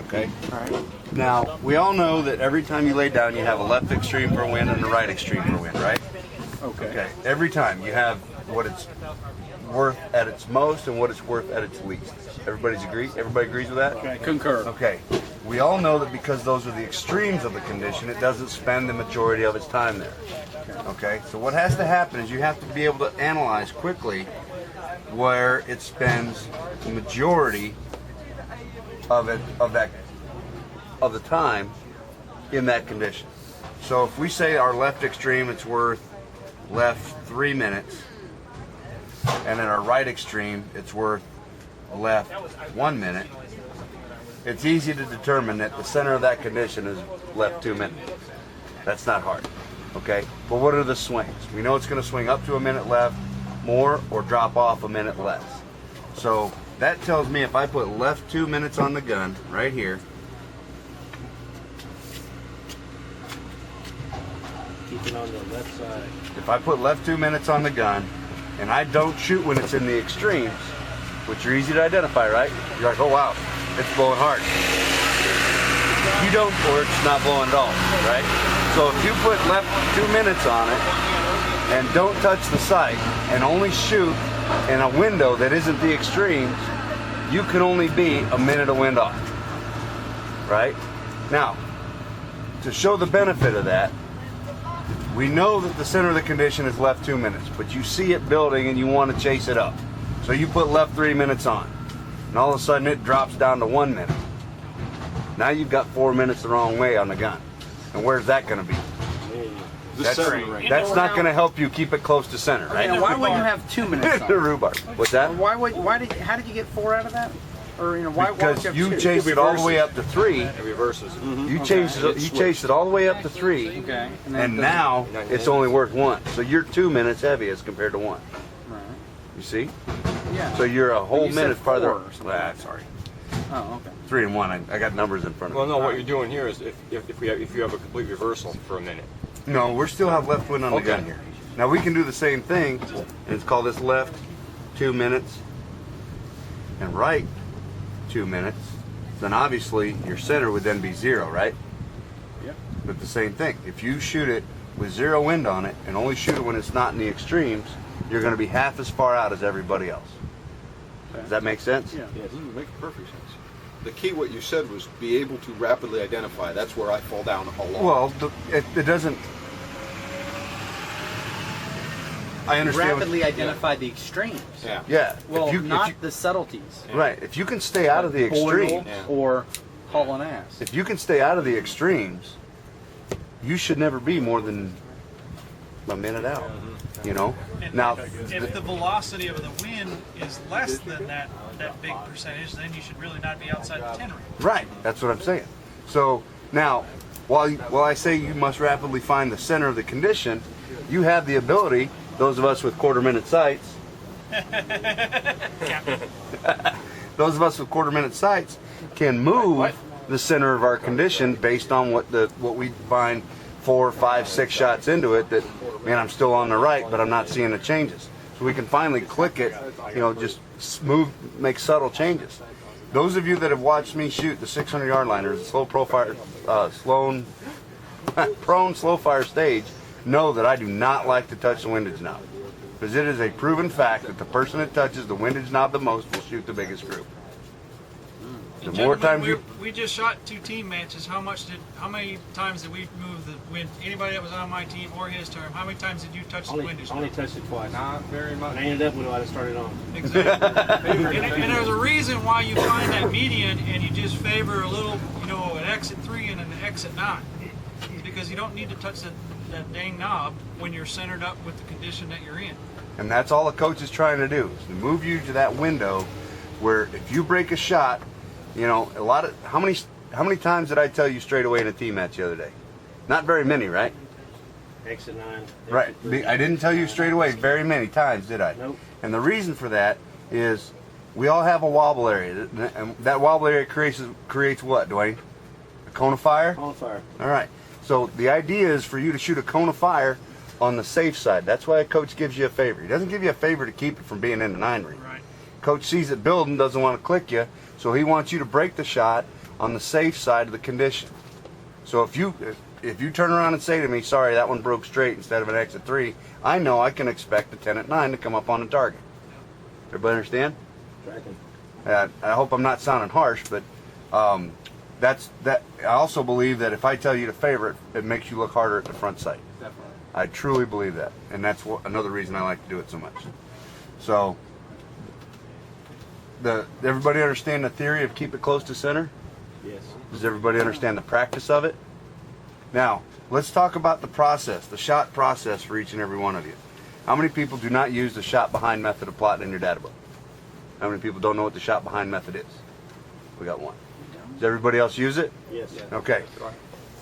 Okay? All right. Now, we all know that every time you lay down, you have a left extreme for wind and a right extreme for wind, right? Okay. Every time you have what it's worth at its most and what it's worth at its least. Everybody agrees with that? Okay. Concur. Okay. We all know that because those are the extremes of the condition, it doesn't spend the majority of its time there. Okay? So what has to happen is you have to be able to analyze quickly where it spends the majority of the time in that condition. So if we say our left extreme, it's worth left 3 minutes, and in our right extreme, it's worth left 1 minute, it's easy to determine that the center of that condition is left 2 minutes. That's not hard, okay? But what are the swings? We know it's going to swing up to a minute left more or drop off a minute less. So that tells me if I put left 2 minutes on the gun right here, keep it on the left side. if I put left 2 minutes on the gun and I don't shoot when it's in the extremes, which are easy to identify, right? You're like, oh wow, it's blowing hard. You don't, or it's not blowing at all, right? So if you put left 2 minutes on it and don't touch the sight and only shoot in a window that isn't the extremes, you can only be a minute of wind off, right? Now, to show the benefit of that, we know that the center of the condition is left 2 minutes, but you see it building and you want to chase it up. So you put left 3 minutes on, and all of a sudden it drops down to 1 minute. Now you've got 4 minutes the wrong way on the gun. And where's that going to be? That's not going to help you keep it close to center, right? Now, why would you have 2 minutes? The rhubarb. What's that? How did you get 4 out of that? Or why because would you have 2? chased it all the way up to 3. It reverses. You chased it all the way up to 3. Okay. And now it's only worth 1. So you're 2 minutes heavy as compared to 1. Right. You see? Yeah. So you're a whole minute farther. Sorry. Oh, okay. 3 and 1. I got numbers in front of me. Well, no, what you're doing here is if you have a complete reversal for a minute. No, we still have left wind on the gun here. Now we can do the same thing, and it's called this left 2 minutes and right 2 minutes. Then obviously your center would then be 0, right? Yep. But the same thing. If you shoot it with 0 wind on it and only shoot it when it's not in the extremes, you're going to be half as far out as everybody else. Okay. Does that make sense? Yeah. Yeah, it doesn't make perfect sense. The key, what you said, was be able to rapidly identify. That's where I fall down a lot. Well, it doesn't. I understand. Rapidly identify the extremes. Yeah. Yeah. Well, not the subtleties. Right. If you can stay out of the extremes, or hauling ass. if you can stay out of the extremes, you should never be more than a minute out. You know. Now, if the velocity of the wind is less than that big percentage, then you should really not be outside the 10 range. right. That's what I'm saying. So now, while I say you must rapidly find the center of the condition, you have the ability. Those of us with quarter-minute sights. Those of us with quarter-minute sights can move the center of our condition based on what we find 4, 5, 6 shots into it. That, man, I'm still on the right, but I'm not seeing the changes. So we can finally click it, just smooth, make subtle changes. Those of you that have watched me shoot the 600-yard liner, the slow profile, prone slow fire stage, know that I do not like to touch the windage knob, because it is a proven fact that the person that touches the windage knob the most will shoot the biggest group. The more times we just shot 2 team matches. How many times did we move the wind? Anybody that was on my team or his term, how many times did you touch the windage knob? Only touched it twice. Not very much. I ended up with what I started on. Exactly. and there's a reason why you find that median and you just favor a little, an exit 3 and an exit 9. It's because you don't need to touch that dang knob when you're centered up with the condition that you're in. And that's all a coach is trying to do, is to move you to that window where if you break a shot, how many times did I tell you straight away in a team match the other day? Not very many, right? Exit 9. Right. I didn't tell you straight away very many times, did I? Nope. And the reason for that is we all have a wobble area, and that wobble area creates what, Dwayne? A cone of fire? Cone of fire. All right. So the idea is for you to shoot a cone of fire on the safe side. That's why a coach gives you a favor. He doesn't give you a favor to keep it from being in the 9 ring. Right. Coach sees it building, doesn't want to click you, so he wants you to break the shot on the safe side of the condition. So if you turn around and say to me, sorry, that one broke straight instead of an exit 3, I know I can expect a 10 at 9 to come up on the target. Everybody understand? Tracking. I hope I'm not sounding harsh, but that's that. I also believe that if I tell you to favor it, it makes you look harder at the front sight. Definitely. I truly believe that, and that's another reason I like to do it so much. So, everybody understand the theory of keep it close to center? Yes. Does everybody understand the practice of it? Now, let's talk about the process, the shot process for each and every one of you. How many people do not use the shot behind method of plotting in your data book? How many people don't know what the shot behind method is? We got one. Does everybody else use it? Yes. Okay.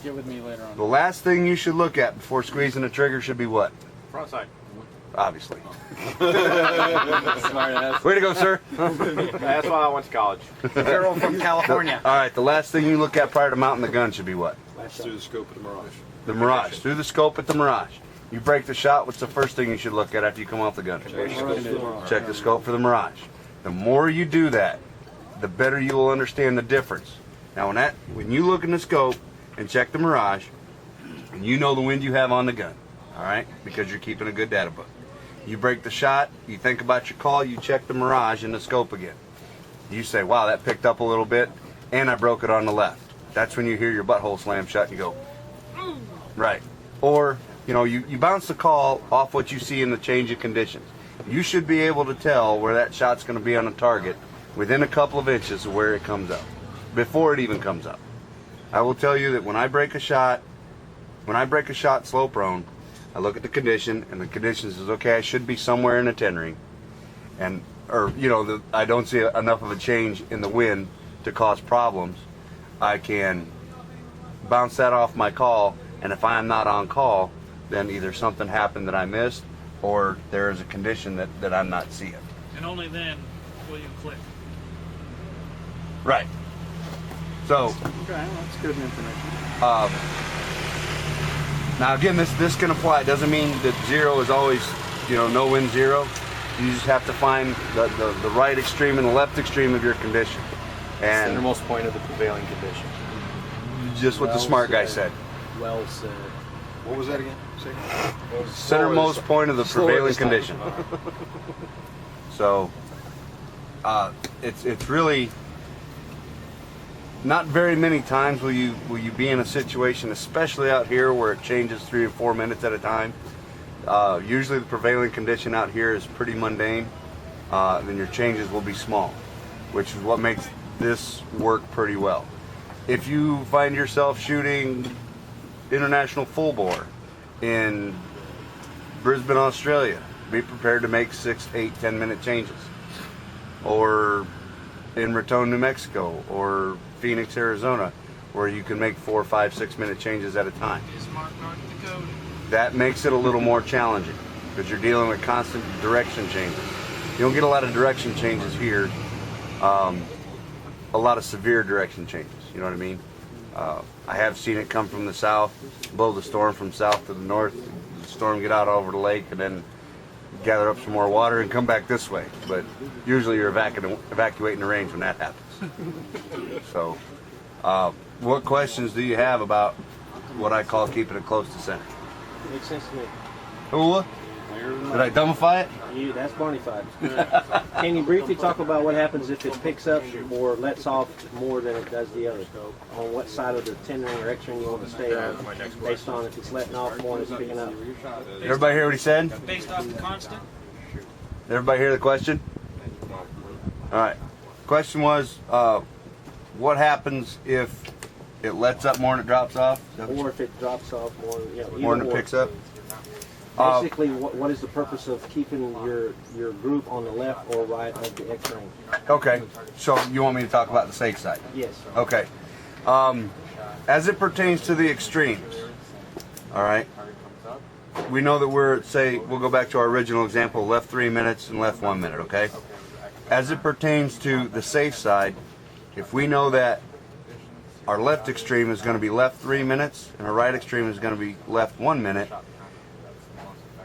Get with me later on. The last thing you should look at before squeezing the trigger should be what? Front side. Obviously. Smart ass. Way to go, sir. That's why I went to college. Girl from California. All right, the last thing you look at prior to mounting the gun should be what? Through the scope of the Mirage. The Mirage. Through the scope at the Mirage. You break the shot, what's the first thing you should look at after you come off the gun? Check the scope for the Mirage. The more you do that, the better you will understand the difference. Now, when you look in the scope and check the Mirage, and you know the wind you have on the gun, all right, because you're keeping a good data book. You break the shot, you think about your call, you check the Mirage in the scope again. You say, wow, that picked up a little bit, and I broke it on the left. That's when you hear your butthole slam shut and you go, right. Or, you bounce the call off what you see in the change of conditions. You should be able to tell where that shot's going to be on a target within a couple of inches of where it comes up, before it even comes up. I will tell you that when I break a shot slow prone, I look at the condition, and the condition says, okay, I should be somewhere in a 10 ring, I don't see enough of a change in the wind to cause problems. I can bounce that off my call, and if I am not on call, then either something happened that I missed, or there is a condition that I'm not seeing. And only then will you click. Right. So, Okay, that's good information. now again, this can apply. It doesn't mean that zero is always, no wind zero. You just have to find the right extreme and the left extreme of your condition. And Centermost point of the prevailing condition. just what the smart guy said. Well said. What was that again? Say again. Centermost point of the prevailing condition. So, it's really not very many times will you be in a situation, especially out here where it changes 3 or 4 minutes at a time. Usually the prevailing condition out here is pretty mundane, and your changes will be small, which is what makes this work pretty well. If you find yourself shooting international full bore in Brisbane, Australia, be prepared to make 6, 8, 10-minute changes. Or in Raton, New Mexico, or Phoenix, Arizona, where you can make 4, 5, 6-minute changes at a time. Bismarck, North Dakota. That makes it a little more challenging because you're dealing with constant direction changes. You don't get a lot of direction changes here, a lot of severe direction changes, you know what I mean? I have seen it come from the south, blow the storm from south to the north, the storm get out over the lake and then gather up some more water and come back this way. But usually you're evacuating the range when that happens. So, what questions do you have about what I call keeping it close to center? Makes sense to me. Ooh, did I dumbify it? That's Barney-fied. Can you briefly talk about what happens if it picks up or lets off more than it does the other? On what side of the 10 ring or X ring you want to stay on, based on if it's letting off more and it's picking up? Everybody hear what he said? Based off the constant. Everybody hear the question? All right. Question was, what happens if it lets up more than it drops off? Or if it drops off more, More than it picks up? Basically, what is the purpose of keeping your group on the left or right of the X ring? Okay. So you want me to talk about the safe side? Yes. Okay. As it pertains to the extremes, all right, we know that we'll go back to our original example, left 3 minutes and left 1 minute, okay? As it pertains to the safe side, if we know that our left extreme is going to be left 3 minutes and our right extreme is going to be left 1 minute,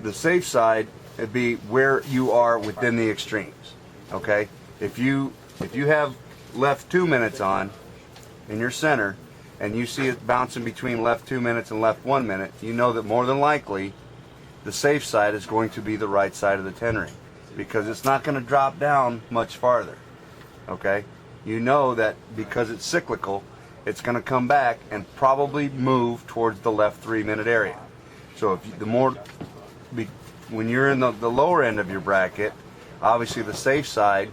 the safe side would be where you are within the extremes, okay? if you have left 2 minutes on in your center, and you see it bouncing between left 2 minutes and left 1 minute, you know that more than likely the safe side is going to be the right side of the 10 ring, because it's not going to drop down much farther. Okay, you know that because it's cyclical, it's going to come back and probably move towards the left 3 minute area. So if you, when you're in the lower end of your bracket, obviously the safe side,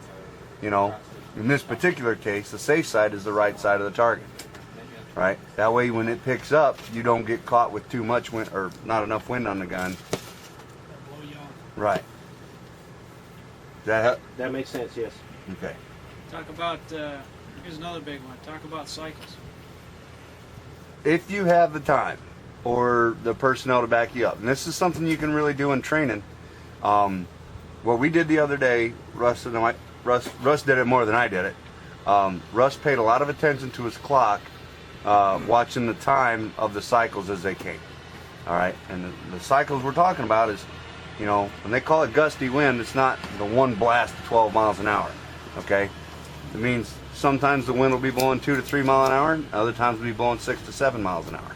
you know, in this particular case, the safe side is the right side of the target. Right? That way when it picks up, you don't get caught with too much wind or not enough wind on the gun. Right. That makes sense, yes. Okay. Talk about, here's another big one. Talk about cycles. If you have the time or the personnel to back you up, and this is something you can really do in training. What we did the other day, Russ did it more than I did it. Russ paid a lot of attention to his clock, watching the time of the cycles as they came. All right, and the cycles we're talking about is, you know, when they call it gusty wind, it's not the one blast of 12 miles an hour. Okay, it means sometimes the wind will be blowing 2 to 3 miles an hour, and other times it'll be blowing 6 to 7 miles an hour.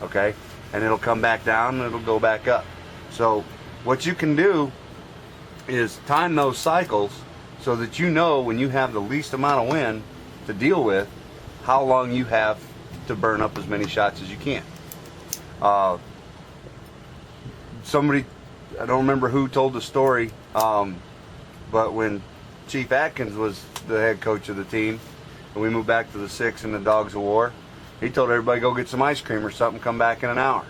Okay, and it'll come back down and it'll go back up. So what you can do is time those cycles so that you know when you have the least amount of wind to deal with, how long you have to burn up as many shots as you can. Somebody, I don't remember who told the story, but when Chief Atkins was the head coach of the team, and we moved back to the 6 and the Dogs of War, he told everybody go get some ice cream or something, come back in an hour,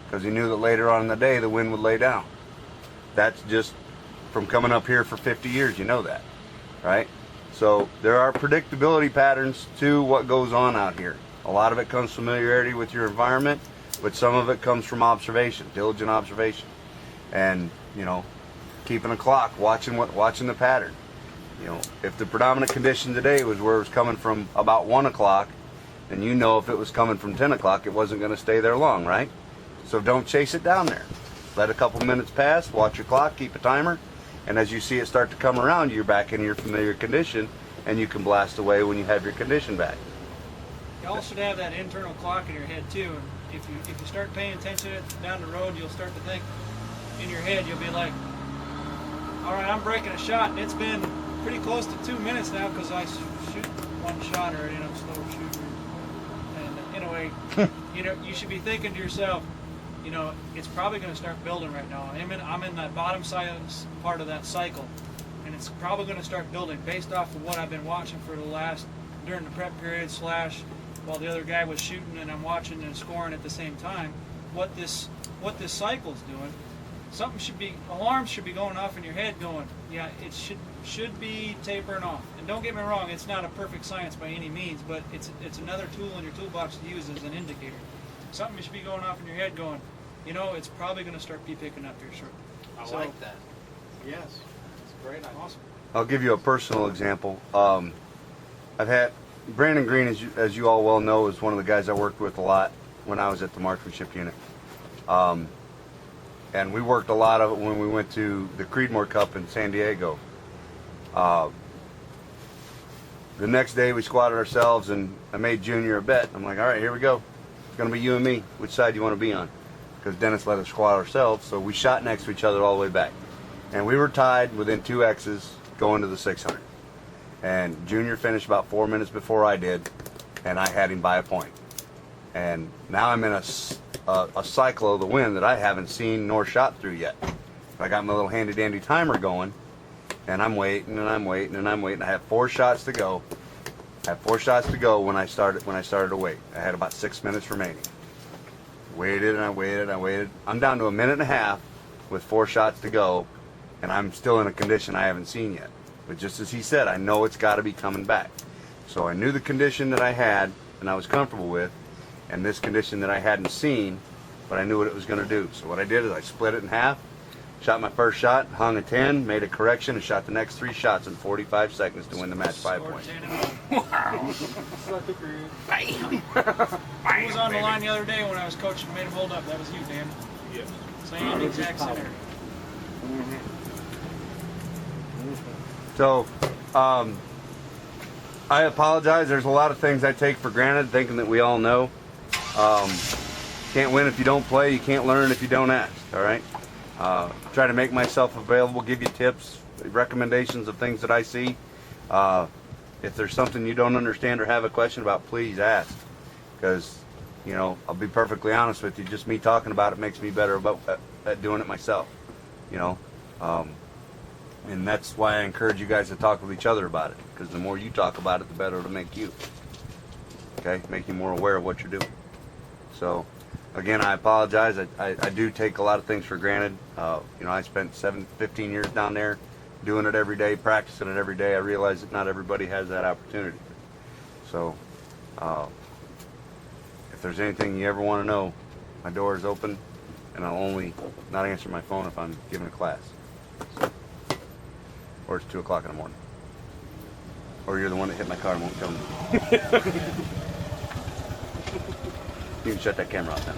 because he knew that later on in the day the wind would lay down. That's just from coming up here for 50 years, you know that, right? So there are predictability patterns to what goes on out here. A lot of it comes from familiarity with your environment, but some of it comes from observation, diligent observation, and you know, keeping a clock, watching the pattern. You know, if the predominant condition today was where it was coming from about 1 o'clock, then you know if it was coming from 10 o'clock, it wasn't going to stay there long, right? So don't chase it down there. Let a couple minutes pass, watch your clock, keep a timer, and as you see it start to come around, you're back in your familiar condition, and you can blast away when you have your condition back. You also should have that internal clock in your head too. And if you start paying attention down the road, you'll start to think in your head. You'll be like, all right, I'm breaking a shot, and it's been pretty close to 2 minutes now because I shoot one shot already, and I'm slow shooter. And in a way, you know, you should be thinking to yourself, you know, it's probably going to start building right now. I'm in that bottom side part of that cycle, and it's probably going to start building based off of what I've been watching for the last, during the prep period / while the other guy was shooting and I'm watching and scoring at the same time. What this cycle's doing, alarms should be going off in your head going, yeah, it should be tapering off. And don't get me wrong, it's not a perfect science by any means, but it's another tool in your toolbox to use as an indicator. Something should be going off in your head going, you know, it's probably going to start picking up here shortly. I like that. Yes. It's great. Awesome. I'll give you a personal example. I've had Brandon Green, as you all well know, is one of the guys I worked with a lot when I was at the Marksmanship unit. And we worked a lot of it when we went to the Creedmoor Cup in San Diego. The next day we squatted ourselves and I made Junior a bet. I'm like, all right, here we go. It's going to be you and me. Which side do you want to be on? Because Dennis let us squat ourselves, so we shot next to each other all the way back. And we were tied within 2 X's going to the 600. And Junior finished about 4 minutes before I did, and I had him by a point. And now I'm in a cycle of the wind that I haven't seen nor shot through yet. I got my little handy dandy timer going, and I'm waiting and I'm waiting and I'm waiting. I have 4 shots to go. I had 4 shots to go when I started to wait. I had about 6 minutes remaining. Waited and I waited and I waited. I'm down to 1.5 minutes with 4 shots to go, and I'm still in a condition I haven't seen yet. But just as he said, I know it's got to be coming back. So I knew the condition that I had and I was comfortable with, and this condition that I hadn't seen, but I knew what it was going to do. So what I did is I split it in half, shot my first shot, hung a 10, made a correction, and shot the next 3 shots in 45 seconds to win the match 5 points. Wow. Who was on the line the other day when I was coaching and made him hold up? That was you, Dan. Yeah. Same exact center. So I apologize. There's a lot of things I take for granted, thinking that we all know. Can't win if you don't play. You can't learn if you don't ask. All right. Try to make myself available, give you tips, recommendations of things that I see. If there's something you don't understand or have a question about, please ask. Because, you know, I'll be perfectly honest with you. Just me talking about it makes me better at doing it myself. You know. And that's why I encourage you guys to talk with each other about it. Because the more you talk about it, the better it'll make you. Okay? Make you more aware of what you're doing. So, again, I apologize. I do take a lot of things for granted. You know, I spent 15 years down there doing it every day, practicing it every day. I realize that not everybody has that opportunity. So, if there's anything you ever want to know, my door is open, and I'll only not answer my phone if I'm giving a class. So, or it's 2 o'clock in the morning. Or you're the one that hit my car and won't tell me. You can shut that camera off now.